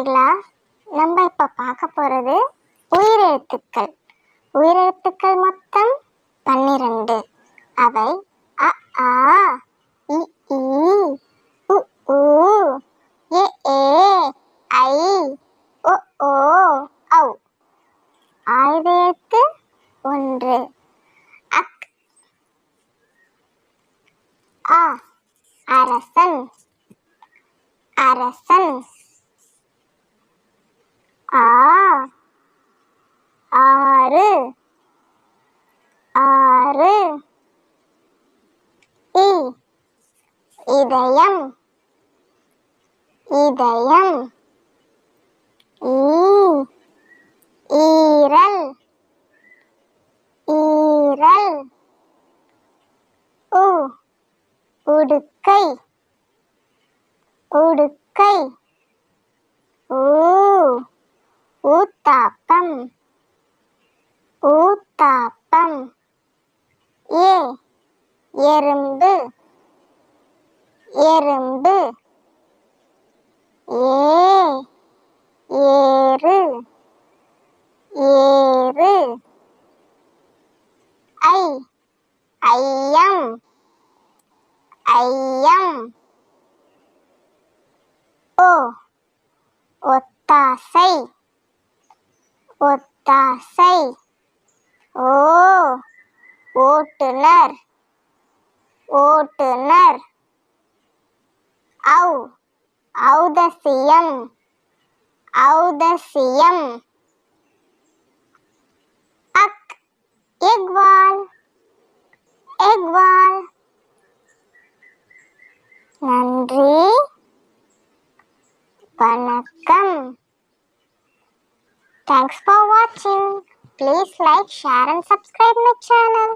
குழந்தைகளா, நம்ம இப்ப பார்க்க போறது உயிரெழுத்துக்கள். உயிரெழுத்துக்கள் மொத்தம் 12. அவை அ ஆ, இ ஈ, உ ஊ, எ ஏ, ஐ, ஒ ஓ, ஔ. ஆயுத எழுத்து 1. அக். ஆ, அரசன். அரசன். ஆ, ஆறு. ஆறு. இ, இதயம். இதயம். ஈ, ஈரல். ஈரல். உ, உடுக்கை. உடுக்கை. ஊ, ஊத்தாப்பம். ஊத்தாப்பம். ஏ, எறும்பு. எறும்பு. ஏ, ஏறு. ஏறு. ஐ, ஐயம். ஐயம். ஓ, ஒத்தாசை. ஒத்தாசை. ஓ, ஓட்டுனர். ஓட்டுனர். ஔ, ஔதசியம். ஔதசியம். அக், எக்வால். எக்வால். நன்றி, வணக்கம். Thanks for watching. Please like, share and subscribe my channel.